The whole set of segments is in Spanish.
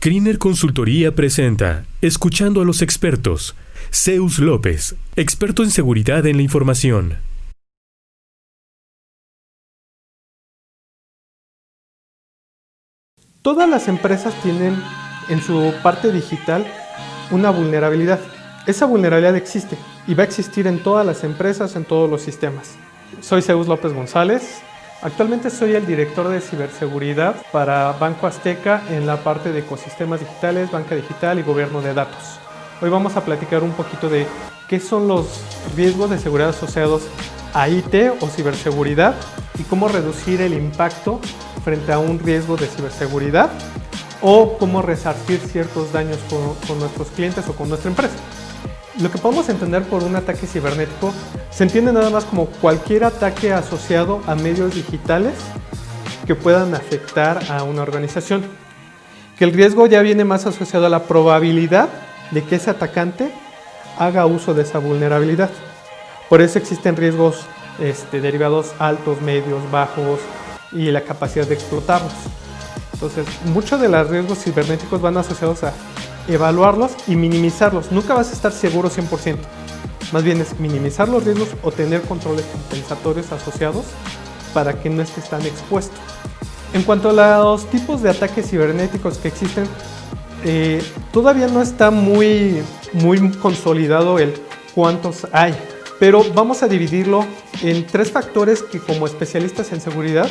Screener Consultoría presenta Escuchando a los expertos. Zeus López, experto en seguridad en la información. Todas las empresas tienen en su parte digital una vulnerabilidad. Esa vulnerabilidad existe y va a existir en todas las empresas, en todos los sistemas. Soy Zeus López González. Actualmente soy el director de ciberseguridad para Banco Azteca en la parte de ecosistemas digitales, banca digital y gobierno de datos. Hoy vamos a platicar un poquito de qué son los riesgos de seguridad asociados a IT o ciberseguridad y cómo reducir el impacto frente a un riesgo de ciberseguridad o cómo resarcir ciertos daños con nuestros clientes o con nuestra empresa. Lo que podemos entender por un ataque cibernético se entiende nada más como cualquier ataque asociado a medios digitales que puedan afectar a una organización. Que el riesgo ya viene más asociado a la probabilidad de que ese atacante haga uso de esa vulnerabilidad. Por eso existen riesgos derivados altos, medios, bajos y la capacidad de explotarlos. Entonces, muchos de los riesgos cibernéticos van asociados a evaluarlos y minimizarlos. Nunca vas a estar seguro 100%. Más bien es minimizar los riesgos o tener controles compensatorios asociados para que no estés tan expuesto. En cuanto a los tipos de ataques cibernéticos que existen, todavía no está muy consolidado el cuántos hay, pero vamos a dividirlo en tres factores que como especialistas en seguridad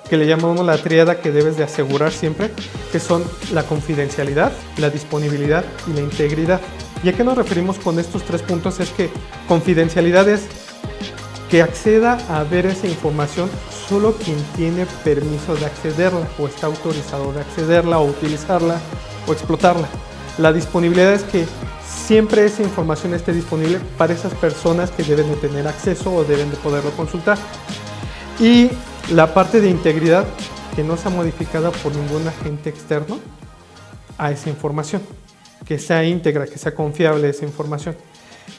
que le llamamos la tríada que debes de asegurar siempre, que son la confidencialidad, la disponibilidad y la integridad. ¿Y a qué nos referimos con estos tres puntos? Es que confidencialidad es que acceda a ver esa información solo quien tiene permiso de accederla o está autorizado de accederla o utilizarla o explotarla. La disponibilidad es que siempre esa información esté disponible para esas personas que deben de tener acceso o deben de poderlo consultar. Y la parte de integridad, que no sea modificada por ningún agente externo a esa información, que sea íntegra, que sea confiable esa información.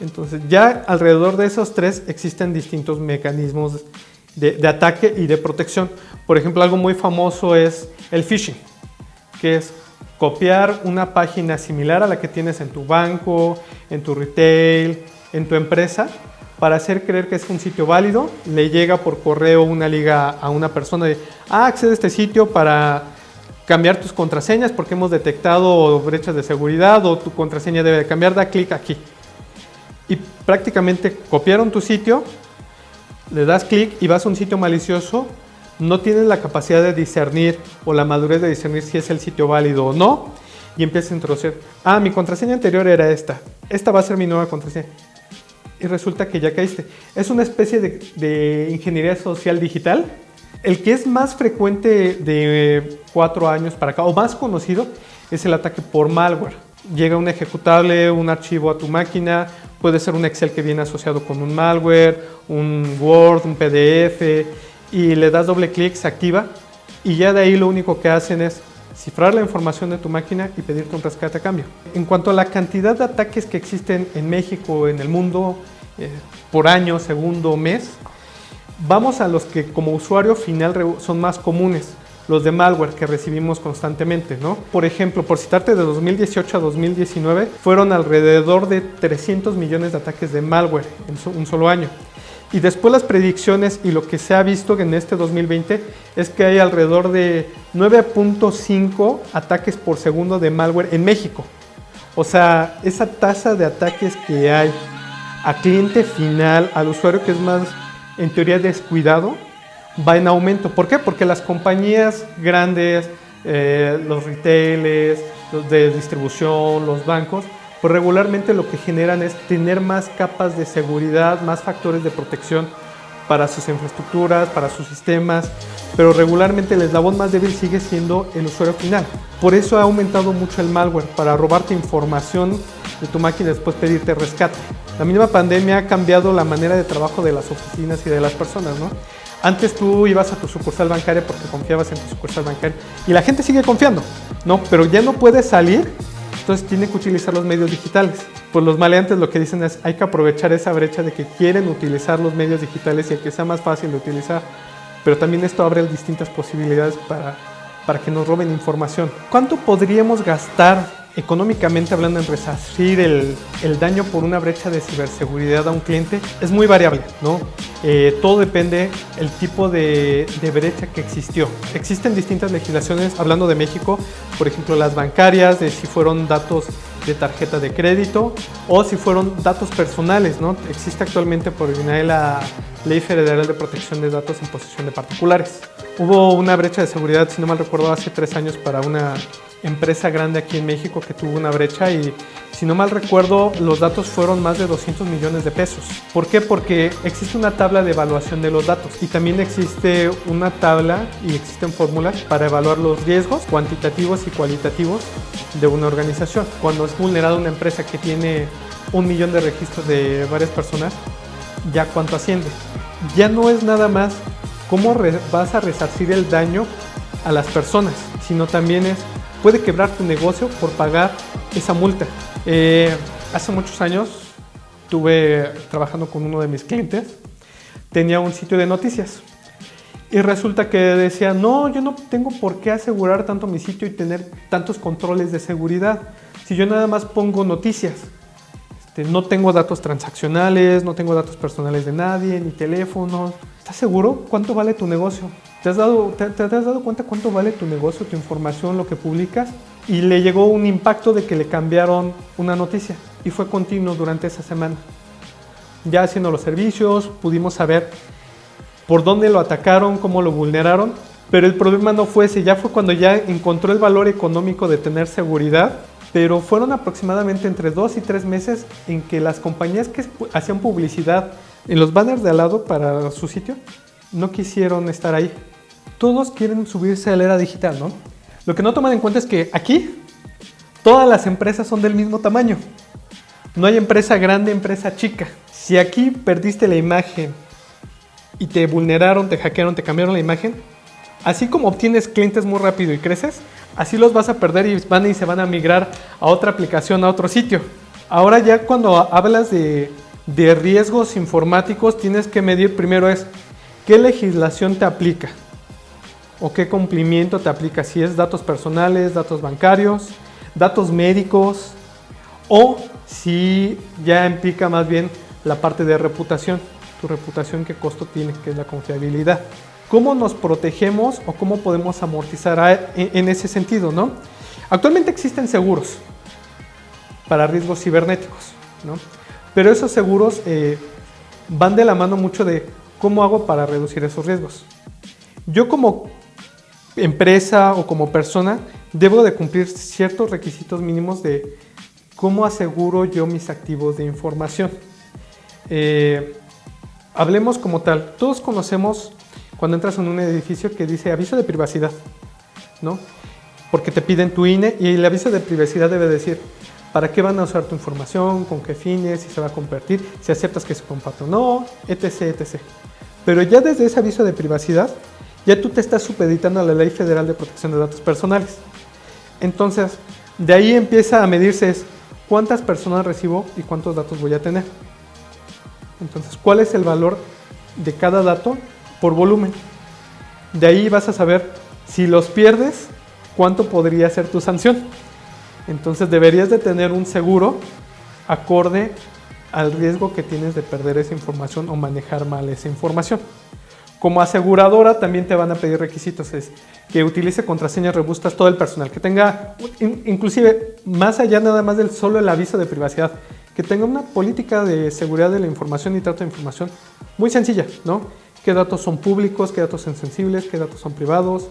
Entonces, ya alrededor de esos tres existen distintos mecanismos de ataque y de protección. Por ejemplo, algo muy famoso es el phishing, que es copiar una página similar a la que tienes en tu banco, en tu retail, en tu empresa, para hacer creer que es un sitio válido. Le llega por correo una liga a una persona de accede a este sitio para cambiar tus contraseñas porque hemos detectado brechas de seguridad o tu contraseña debe de cambiar, da clic aquí. Y prácticamente copiaron tu sitio, le das clic y vas a un sitio malicioso, no tienes la capacidad de discernir o la madurez de discernir si es el sitio válido o no y empiezas a introducir, mi contraseña anterior era esta va a ser mi nueva contraseña. Y resulta que ya caíste. Es una especie de ingeniería social digital. El que es más frecuente de 4 años para acá, o más conocido, es el ataque por malware. Llega un ejecutable, un archivo a tu máquina, puede ser un Excel que viene asociado con un malware, un Word, un PDF, y le das doble clic, se activa, y ya de ahí lo único que hacen es cifrar la información de tu máquina y pedirte un rescate a cambio. En cuanto a la cantidad de ataques que existen en México, en el mundo, por año, segundo, mes, vamos a los que como usuario final son más comunes, los de malware que recibimos constantemente, ¿no? Por ejemplo, por citarte de 2018 a 2019, fueron alrededor de 300 millones de ataques de malware en un solo año. Y después las predicciones y lo que se ha visto en este 2020 es que hay alrededor de 9.5 ataques por segundo de malware en México. O sea, esa tasa de ataques que hay a cliente final, al usuario que es más, en teoría, descuidado, va en aumento. ¿Por qué? Porque las compañías grandes, los retailers, los de distribución, los bancos, pues regularmente lo que generan es tener más capas de seguridad, más factores de protección para sus infraestructuras, para sus sistemas, pero regularmente el eslabón más débil sigue siendo el usuario final. Por eso ha aumentado mucho el malware, para robarte información de tu máquina y después pedirte rescate. La misma pandemia ha cambiado la manera de trabajo de las oficinas y de las personas, ¿no? Antes tú ibas a tu sucursal bancaria porque confiabas en tu sucursal bancaria y la gente sigue confiando, ¿no? Pero ya no puede salir. Entonces tiene que utilizar los medios digitales. Pues los maleantes lo que dicen es hay que aprovechar esa brecha de que quieren utilizar los medios digitales y el que sea más fácil de utilizar. Pero también esto abre distintas posibilidades para para que nos roben información. ¿Cuánto podríamos gastar económicamente hablando en resarcir el daño por una brecha de ciberseguridad a un cliente? Es muy variable, ¿no? Todo depende del tipo de brecha que existió. Existen distintas legislaciones, hablando de México, por ejemplo las bancarias, de si fueron datos de tarjeta de crédito o si fueron datos personales, ¿no? Existe actualmente por el INAE la Ley Federal de Protección de Datos en posesión de particulares. Hubo una brecha de seguridad, si no mal recuerdo, hace 3 años para una empresa grande aquí en México que tuvo una brecha y, si no mal recuerdo, los datos fueron más de 200 millones de pesos. ¿Por qué? Porque existe una tabla de evaluación de los datos y también existe una tabla y existen fórmulas para evaluar los riesgos cuantitativos y cualitativos de una organización. Cuando es vulnerada una empresa que tiene 1 millón de registros de varias personas, ¿ya cuánto asciende? Ya no es nada más cómo vas a resarcir el daño a las personas, sino también puede quebrar tu negocio por pagar esa multa. Hace muchos años estuve trabajando con uno de mis clientes, tenía un sitio de noticias y resulta que decía, no, yo no tengo por qué asegurar tanto mi sitio y tener tantos controles de seguridad si yo nada más pongo noticias. No tengo datos transaccionales, no tengo datos personales de nadie, ni teléfonos. ¿Estás seguro? ¿Cuánto vale tu negocio? ¿Te has dado cuenta cuánto vale tu negocio, tu información, lo que publicas? Y le llegó un impacto de que le cambiaron una noticia y fue continuo durante esa semana. Ya haciendo los servicios, pudimos saber por dónde lo atacaron, cómo lo vulneraron, pero el problema no fue ese, ya fue cuando ya encontró el valor económico de tener seguridad, pero fueron aproximadamente entre 2 y 3 meses en que las compañías que hacían publicidad en los banners de al lado para su sitio no quisieron estar ahí. Todos quieren subirse a la era digital, ¿no? Lo que no toman en cuenta es que aquí todas las empresas son del mismo tamaño. No hay empresa grande, empresa chica. Si aquí perdiste la imagen y te vulneraron, te hackearon, te cambiaron la imagen, así como obtienes clientes muy rápido y creces, así los vas a perder y se van a migrar a otra aplicación, a otro sitio. Ahora ya cuando hablas de riesgos informáticos, tienes que medir primero qué legislación te aplica o qué cumplimiento te aplica, si es datos personales, datos bancarios, datos médicos o si ya implica más bien la parte de reputación. Tu reputación, qué costo tiene, que es la confiabilidad. ¿Cómo nos protegemos o cómo podemos amortizar en ese sentido, ¿no? Actualmente existen seguros para riesgos cibernéticos, ¿no? Pero esos seguros van de la mano mucho de cómo hago para reducir esos riesgos. Yo como empresa o como persona debo de cumplir ciertos requisitos mínimos de cómo aseguro yo mis activos de información. Hablemos como tal. Todos conocemos cuando entras en un edificio que dice aviso de privacidad, ¿no? Porque te piden tu INE y el aviso de privacidad debe decir para qué van a usar tu información, con qué fines, si se va a compartir, si aceptas que se comparte o no, etc, etc. Pero ya desde ese aviso de privacidad, ya tú te estás supeditando a la Ley Federal de Protección de Datos Personales. Entonces, de ahí empieza a medirse cuántas personas recibo y cuántos datos voy a tener. Entonces, ¿cuál es el valor de cada dato por volumen? De ahí vas a saber si los pierdes, cuánto podría ser tu sanción. Entonces deberías de tener un seguro acorde al riesgo que tienes de perder esa información o manejar mal esa información. Como aseguradora también te van a pedir requisitos, es que utilice contraseñas robustas todo el personal, que tenga, inclusive más allá nada más del solo el aviso de privacidad, que tenga una política de seguridad de la información y trato de información muy sencilla, ¿no? Qué datos son públicos, qué datos son sensibles, qué datos son privados.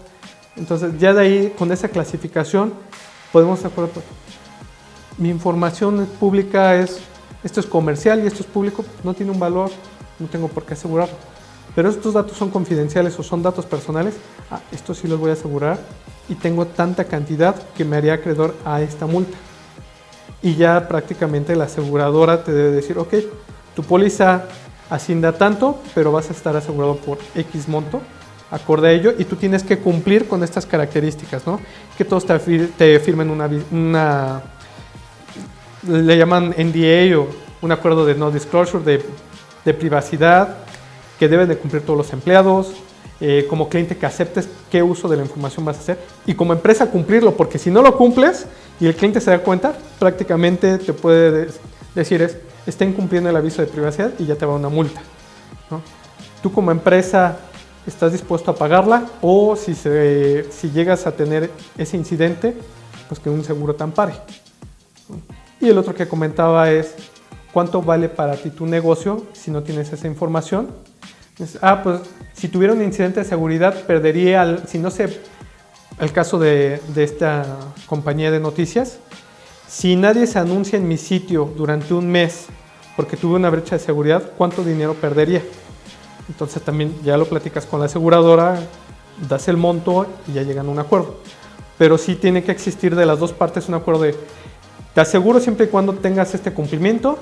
Entonces ya de ahí, con esa clasificación, podemos acordar, mi información pública esto es comercial y esto es público, no tiene un valor, no tengo por qué asegurarlo. Pero estos datos son confidenciales o son datos personales, estos sí los voy a asegurar y tengo tanta cantidad que me haría acreedor a esta multa. Y ya prácticamente la aseguradora te debe decir, ok, tu póliza asciende tanto, pero vas a estar asegurado por X monto, acorde a ello, y tú tienes que cumplir con estas características, ¿no? Que todos te firmen una le llaman NDA o un acuerdo de no disclosure, de privacidad, que deben de cumplir todos los empleados, como cliente que aceptes qué uso de la información vas a hacer y como empresa cumplirlo, porque si no lo cumples y el cliente se da cuenta, prácticamente te puede decir está incumpliendo el aviso de privacidad y ya te va una multa, ¿no? Tú como empresa estás dispuesto a pagarla o si llegas a tener ese incidente, pues que un seguro te ampare. Y el otro que comentaba es cuánto vale para ti tu negocio si no tienes esa información. Pues si tuviera un incidente de seguridad perdería, si no sé, el caso de esta compañía de noticias, si nadie se anuncia en mi sitio durante un mes porque tuve una brecha de seguridad, ¿cuánto dinero perdería? Entonces también ya lo platicas con la aseguradora, das el monto y ya llegan a un acuerdo. Pero sí tiene que existir de las dos partes un acuerdo de te aseguro siempre y cuando tengas este cumplimiento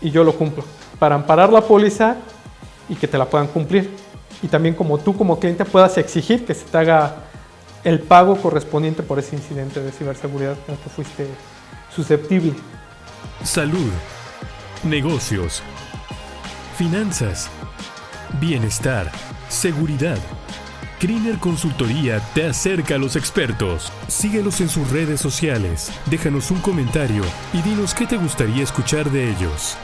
y yo lo cumplo, para amparar la póliza y que te la puedan cumplir. Y también como tú como cliente puedas exigir que se te haga el pago correspondiente por ese incidente de ciberseguridad al que fuiste susceptible. Salud, negocios, finanzas, bienestar, seguridad. Kriner Consultoría te acerca a los expertos. Síguelos en sus redes sociales, déjanos un comentario y dinos qué te gustaría escuchar de ellos.